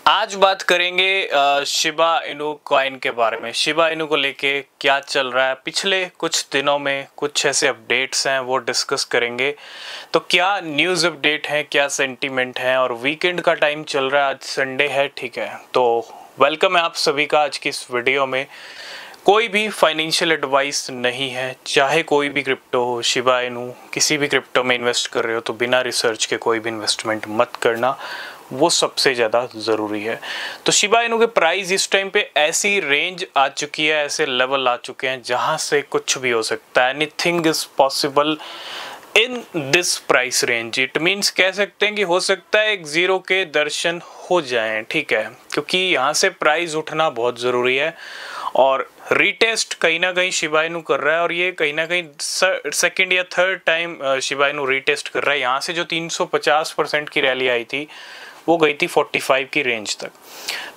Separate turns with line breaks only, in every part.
आज बात करेंगे शिबा इनू कॉइन के बारे में। शिबा इनू को लेके क्या चल रहा है पिछले कुछ दिनों में, कुछ ऐसे अपडेट्स हैं वो डिस्कस करेंगे। तो क्या न्यूज़ अपडेट है, क्या सेंटीमेंट है, और वीकेंड का टाइम चल रहा है, आज संडे है, ठीक है। तो वेलकम है आप सभी का आज की इस वीडियो में। कोई भी फाइनेंशियल एडवाइस नहीं है, चाहे कोई भी क्रिप्टो हो, शिबा इनू किसी भी क्रिप्टो में इन्वेस्ट कर रहे हो तो बिना रिसर्च के कोई भी इन्वेस्टमेंट मत करना, वो सबसे ज़्यादा ज़रूरी है। तो शिबा इनू के प्राइस इस टाइम पे ऐसी रेंज आ चुकी है, ऐसे लेवल आ चुके हैं जहां से कुछ भी हो सकता है। Anything is possible in this price range. It means कह सकते हैं कि हो सकता है एक जीरो के दर्शन हो जाएं, ठीक है, क्योंकि यहाँ से प्राइस उठना बहुत ज़रूरी है। और रीटेस्ट कहीं ना कहीं शिबा इनू कर रहा है, और ये कहीं ना कहीं सेकंड या third time Shiba Inu retest कर रहा है। यहाँ से जो 350% की रैली आई थी वो गई थी 45 की रेंज तक।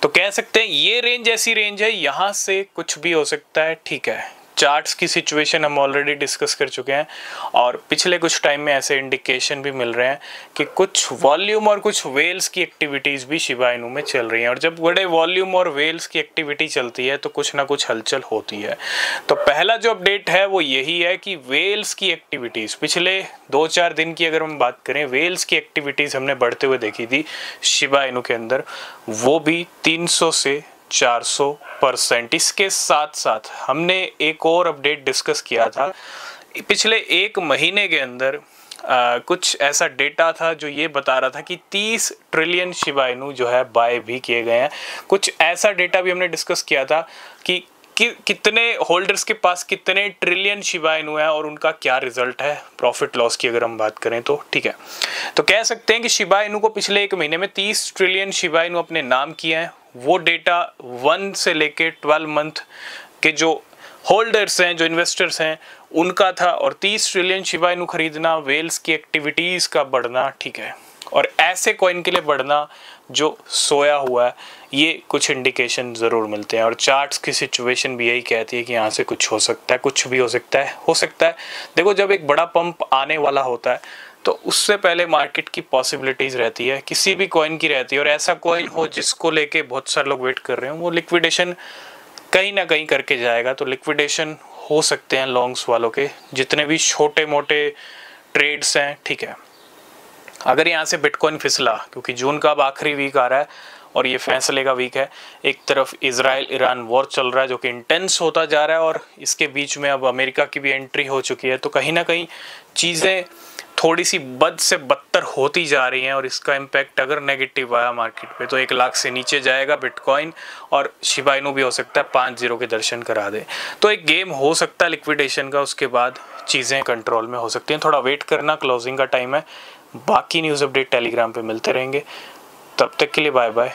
तो कह सकते हैं ये रेंज ऐसी रेंज है, यहाँ से कुछ भी हो सकता है, ठीक है। चार्ट्स की सिचुएशन हम ऑलरेडी डिस्कस कर चुके हैं, और पिछले कुछ टाइम में ऐसे इंडिकेशन भी मिल रहे हैं कि कुछ वॉल्यूम और कुछ वेल्स की एक्टिविटीज़ भी शिबा इनू में चल रही हैं। और जब बड़े वॉल्यूम और वेल्स की एक्टिविटी चलती है तो कुछ ना कुछ हलचल होती है। तो पहला जो अपडेट है वो यही है कि वेल्स की एक्टिविटीज़ पिछले 2-4 दिन की अगर हम बात करें, वेल्स की एक्टिविटीज़ हमने बढ़ते हुए देखी थी शिबा इनू के अंदर, वो भी 300 से 400%। इसके साथ साथ हमने एक और अपडेट डिस्कस किया था पिछले एक महीने के अंदर। कुछ ऐसा डेटा था जो ये बता रहा था कि 30 ट्रिलियन शिबा इनू जो है बाय भी किए गए हैं। कुछ ऐसा डेटा भी हमने डिस्कस किया था कि कितने होल्डर्स के पास कितने ट्रिलियन शिबा इनू है और उनका क्या रिजल्ट है प्रॉफिट लॉस की अगर हम बात करें तो, ठीक है। तो कह सकते हैं कि शिबा इनू को पिछले एक महीने में 30 ट्रिलियन शिबा इनू अपने नाम किए हैं। वो डेटा 1 से लेके 12 मंथ के जो होल्डर्स हैं, जो इन्वेस्टर्स हैं, उनका था। और 30 ट्रिलियन शिबा इनू खरीदना, वेल्स की एक्टिविटीज़ का बढ़ना, ठीक है, और ऐसे कॉइन के लिए बढ़ना जो सोया हुआ है, ये कुछ इंडिकेशन ज़रूर मिलते हैं। और चार्ट्स की सिचुएशन भी यही कहती है कि यहाँ से कुछ हो सकता है, कुछ भी हो सकता है, हो सकता है। देखो, जब एक बड़ा पंप आने वाला होता है तो उससे पहले मार्केट की पॉसिबिलिटीज़ रहती है, किसी भी कॉइन की रहती है। और ऐसा कॉइन हो जिसको लेके बहुत सारे लोग वेट कर रहे हैं, वो लिक्विडेशन कहीं ना कहीं करके जाएगा। तो लिक्विडेशन हो सकते हैं लॉन्ग्स वालों के, जितने भी छोटे मोटे ट्रेड्स हैं, ठीक है। अगर यहाँ से बिटकॉइन फिसला, क्योंकि जून का अब आखिरी वीक आ रहा है और ये फैसले का वीक है, एक तरफ इजराइल ईरान वॉर चल रहा है जो कि इंटेंस होता जा रहा है, और इसके बीच में अब अमेरिका की भी एंट्री हो चुकी है। तो कहीं ना कहीं चीज़ें थोड़ी सी बद से बदतर होती जा रही हैं, और इसका इम्पैक्ट अगर नेगेटिव आया मार्केट पे तो 1 लाख से नीचे जाएगा बिटकॉइन, और शिबा इनू भी हो सकता है 5-0 के दर्शन करा दे। तो एक गेम हो सकता है लिक्विडेशन का, उसके बाद चीज़ें कंट्रोल में हो सकती हैं। थोड़ा वेट करना, क्लोजिंग का टाइम है। बाकी न्यूज़ अपडेट टेलीग्राम पे मिलते रहेंगे। तब तक के लिए बाय बाय।